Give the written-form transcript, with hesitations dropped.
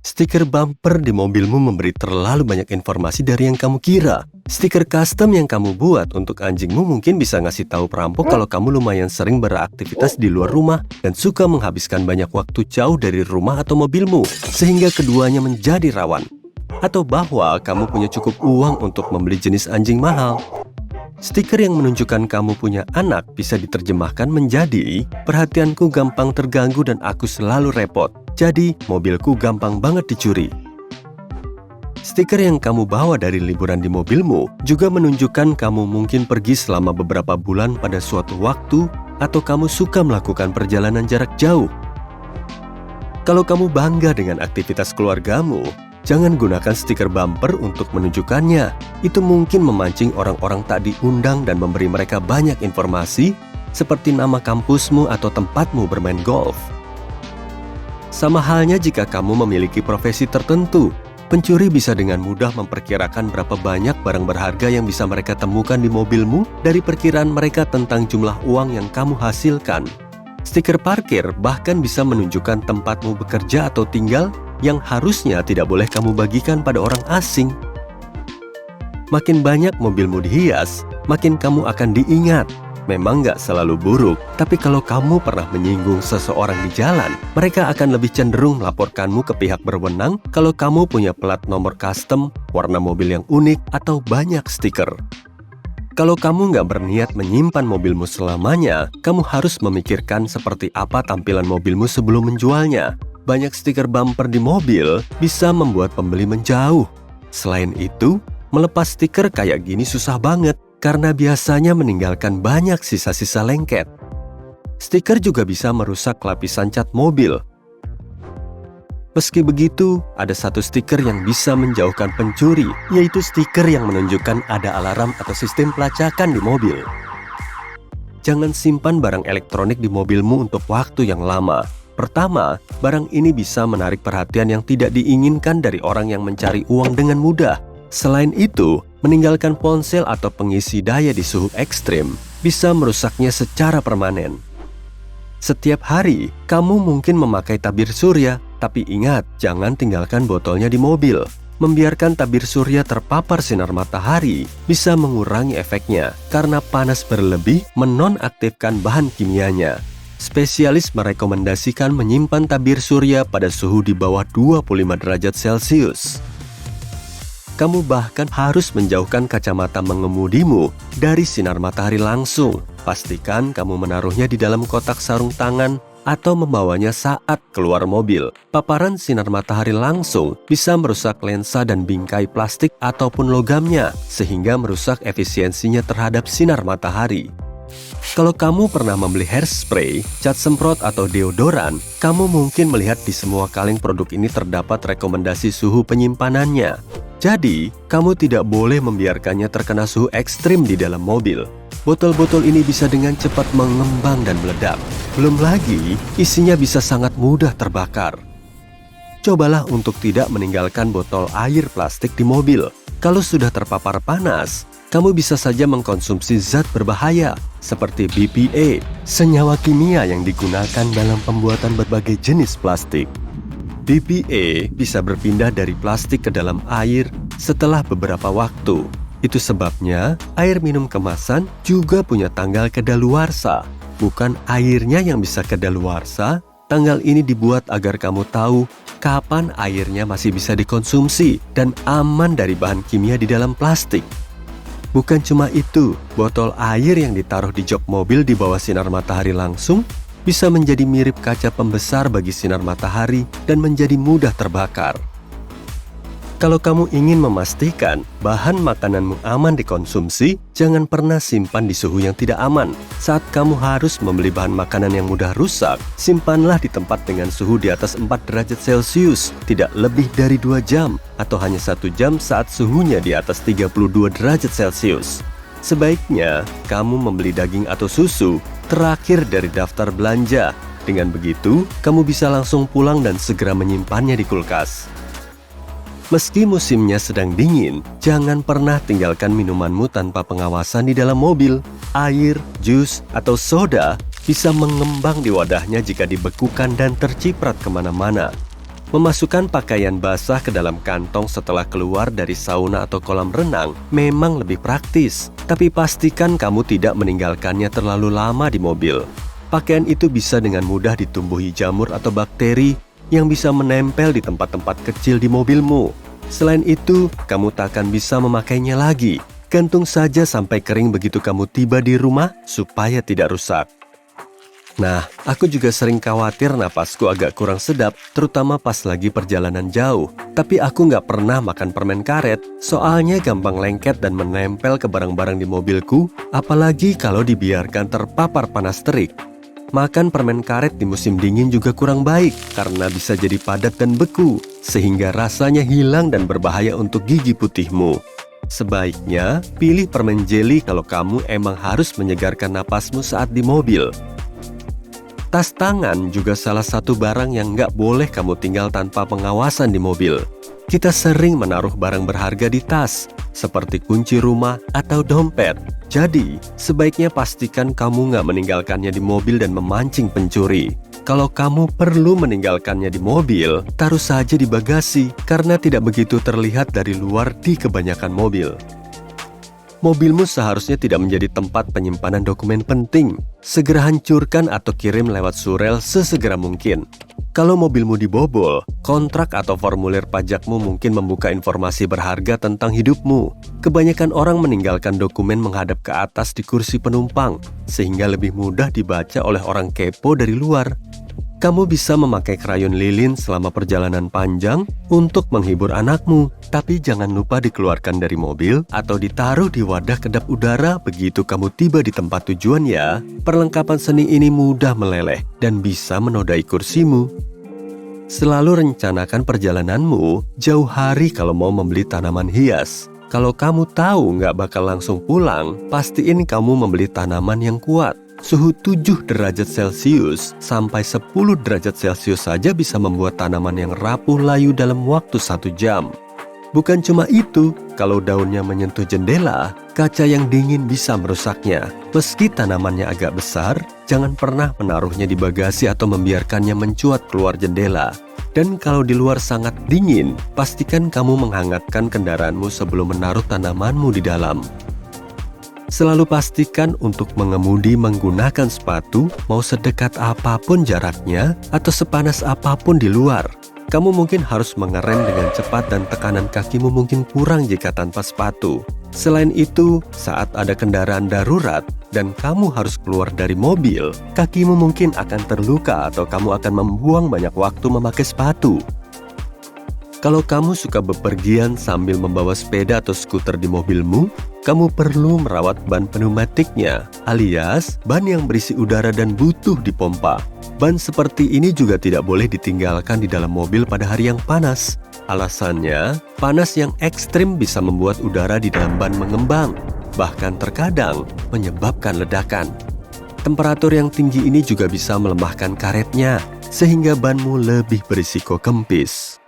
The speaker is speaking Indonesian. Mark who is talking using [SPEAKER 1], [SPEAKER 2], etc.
[SPEAKER 1] Stiker bumper di mobilmu memberi terlalu banyak informasi dari yang kamu kira. Stiker custom yang kamu buat untuk anjingmu mungkin bisa ngasih tahu perampok kalau kamu lumayan sering beraktivitas di luar rumah dan suka menghabiskan banyak waktu jauh dari rumah atau mobilmu, sehingga keduanya menjadi rawan. Atau bahwa kamu punya cukup uang untuk membeli jenis anjing mahal. Stiker yang menunjukkan kamu punya anak bisa diterjemahkan menjadi perhatianku gampang terganggu dan aku selalu repot. Jadi, mobilku gampang banget dicuri. Stiker yang kamu bawa dari liburan di mobilmu juga menunjukkan kamu mungkin pergi selama beberapa bulan pada suatu waktu atau kamu suka melakukan perjalanan jarak jauh. Kalau kamu bangga dengan aktivitas keluargamu, jangan gunakan stiker bumper untuk menunjukkannya. Itu mungkin memancing orang-orang tak diundang dan memberi mereka banyak informasi seperti nama kampusmu atau tempatmu bermain golf. Sama halnya jika kamu memiliki profesi tertentu, pencuri bisa dengan mudah memperkirakan berapa banyak barang berharga yang bisa mereka temukan di mobilmu dari perkiraan mereka tentang jumlah uang yang kamu hasilkan. Stiker parkir bahkan bisa menunjukkan tempatmu bekerja atau tinggal yang harusnya tidak boleh kamu bagikan pada orang asing. Makin banyak mobilmu dihias, makin kamu akan diingat. Memang nggak selalu buruk, tapi kalau kamu pernah menyinggung seseorang di jalan, mereka akan lebih cenderung melaporkanmu ke pihak berwenang kalau kamu punya plat nomor custom, warna mobil yang unik, atau banyak stiker. Kalau kamu nggak berniat menyimpan mobilmu selamanya, kamu harus memikirkan seperti apa tampilan mobilmu sebelum menjualnya. Banyak stiker bumper di mobil bisa membuat pembeli menjauh. Selain itu, melepas stiker kayak gini susah banget karena biasanya meninggalkan banyak sisa-sisa lengket. Stiker juga bisa merusak lapisan cat mobil. Meski begitu, ada satu stiker yang bisa menjauhkan pencuri, yaitu stiker yang menunjukkan ada alarm atau sistem pelacakan di mobil. Jangan simpan barang elektronik di mobilmu untuk waktu yang lama. Pertama, barang ini bisa menarik perhatian yang tidak diinginkan dari orang yang mencari uang dengan mudah. Selain itu, meninggalkan ponsel atau pengisi daya di suhu ekstrim bisa merusaknya secara permanen. Setiap hari, kamu mungkin memakai tabir surya, tapi ingat, jangan tinggalkan botolnya di mobil. Membiarkan tabir surya terpapar sinar matahari bisa mengurangi efeknya karena panas berlebih menonaktifkan bahan kimianya. Spesialis merekomendasikan menyimpan tabir surya pada suhu di bawah 25 derajat Celcius. Kamu bahkan harus menjauhkan kacamata mengemudimu dari sinar matahari langsung. Pastikan kamu menaruhnya di dalam kotak sarung tangan atau membawanya saat keluar mobil. Paparan sinar matahari langsung bisa merusak lensa dan bingkai plastik ataupun logamnya, sehingga merusak efisiensinya terhadap sinar matahari. Kalau kamu pernah membeli hairspray, cat semprot, atau deodoran, kamu mungkin melihat di semua kaleng produk ini terdapat rekomendasi suhu penyimpanannya. Jadi, kamu tidak boleh membiarkannya terkena suhu ekstrim di dalam mobil. Botol-botol ini bisa dengan cepat mengembang dan meledak. Belum lagi, isinya bisa sangat mudah terbakar. Cobalah untuk tidak meninggalkan botol air plastik di mobil. Kalau sudah terpapar panas, kamu bisa saja mengkonsumsi zat berbahaya seperti BPA, senyawa kimia yang digunakan dalam pembuatan berbagai jenis plastik. BPA bisa berpindah dari plastik ke dalam air setelah beberapa waktu. Itu sebabnya air minum kemasan juga punya tanggal kadaluarsa. Bukan airnya yang bisa kadaluarsa, tanggal ini dibuat agar kamu tahu kapan airnya masih bisa dikonsumsi dan aman dari bahan kimia di dalam plastik. Bukan cuma itu, botol air yang ditaruh di jok mobil di bawah sinar matahari langsung bisa menjadi mirip kaca pembesar bagi sinar matahari dan menjadi mudah terbakar. Kalau kamu ingin memastikan bahan makananmu aman dikonsumsi, jangan pernah simpan di suhu yang tidak aman. Saat kamu harus membeli bahan makanan yang mudah rusak, simpanlah di tempat dengan suhu di atas 4 derajat Celcius, tidak lebih dari 2 jam, atau hanya 1 jam saat suhunya di atas 32 derajat Celcius. Sebaiknya, kamu membeli daging atau susu terakhir dari daftar belanja. Dengan begitu, kamu bisa langsung pulang dan segera menyimpannya di kulkas. Meski musimnya sedang dingin, jangan pernah tinggalkan minumanmu tanpa pengawasan di dalam mobil. Air, jus, atau soda bisa mengembang di wadahnya jika dibekukan dan terciprat kemana-mana. Memasukkan pakaian basah ke dalam kantong setelah keluar dari sauna atau kolam renang memang lebih praktis, tapi pastikan kamu tidak meninggalkannya terlalu lama di mobil. Pakaian itu bisa dengan mudah ditumbuhi jamur atau bakteri yang bisa menempel di tempat-tempat kecil di mobilmu. Selain itu, kamu tak akan bisa memakainya lagi. Gantung saja sampai kering begitu kamu tiba di rumah supaya tidak rusak. Nah, aku juga sering khawatir napasku agak kurang sedap, terutama pas lagi perjalanan jauh. Tapi aku nggak pernah makan permen karet, soalnya gampang lengket dan menempel ke barang-barang di mobilku, apalagi kalau dibiarkan terpapar panas terik. Makan permen karet di musim dingin juga kurang baik, karena bisa jadi padat dan beku, sehingga rasanya hilang dan berbahaya untuk gigi putihmu. Sebaiknya, pilih permen jeli kalau kamu emang harus menyegarkan napasmu saat di mobil. Tas tangan juga salah satu barang yang nggak boleh kamu tinggal tanpa pengawasan di mobil. Kita sering menaruh barang berharga di tas, seperti kunci rumah atau dompet. Jadi, sebaiknya pastikan kamu nggak meninggalkannya di mobil dan memancing pencuri. Kalau kamu perlu meninggalkannya di mobil, taruh saja di bagasi, karena tidak begitu terlihat dari luar di kebanyakan mobil. Mobilmu seharusnya tidak menjadi tempat penyimpanan dokumen penting. Segera hancurkan atau kirim lewat surel sesegera mungkin. Kalau mobilmu dibobol, kontrak atau formulir pajakmu mungkin membuka informasi berharga tentang hidupmu. Kebanyakan orang meninggalkan dokumen menghadap ke atas di kursi penumpang, sehingga lebih mudah dibaca oleh orang kepo dari luar. Kamu bisa memakai krayon lilin selama perjalanan panjang untuk menghibur anakmu, tapi jangan lupa dikeluarkan dari mobil atau ditaruh di wadah kedap udara begitu kamu tiba di tempat tujuan ya. Perlengkapan seni ini mudah meleleh dan bisa menodai kursimu. Selalu rencanakan perjalananmu jauh hari kalau mau membeli tanaman hias. Kalau kamu tahu nggak bakal langsung pulang, pastiin kamu membeli tanaman yang kuat. Suhu 7 derajat Celcius sampai 10 derajat Celcius saja bisa membuat tanaman yang rapuh layu dalam waktu 1 jam. Bukan cuma itu, kalau daunnya menyentuh jendela, kaca yang dingin bisa merusaknya. Meski tanamannya agak besar, jangan pernah menaruhnya di bagasi atau membiarkannya mencuat keluar jendela. Dan kalau di luar sangat dingin, pastikan kamu menghangatkan kendaraanmu sebelum menaruh tanamanmu di dalam. Selalu pastikan untuk mengemudi menggunakan sepatu, mau sedekat apapun jaraknya atau sepanas apapun di luar. Kamu mungkin harus mengerem dengan cepat dan tekanan kakimu mungkin kurang jika tanpa sepatu. Selain itu, saat ada kendaraan darurat dan kamu harus keluar dari mobil, kakimu mungkin akan terluka atau kamu akan membuang banyak waktu memakai sepatu. Kalau kamu suka bepergian sambil membawa sepeda atau skuter di mobilmu, kamu perlu merawat ban pneumatiknya, alias ban yang berisi udara dan butuh dipompa. Ban seperti ini juga tidak boleh ditinggalkan di dalam mobil pada hari yang panas. Alasannya, panas yang ekstrim bisa membuat udara di dalam ban mengembang, bahkan terkadang menyebabkan ledakan. Temperatur yang tinggi ini juga bisa melemahkan karetnya, sehingga banmu lebih berisiko kempis.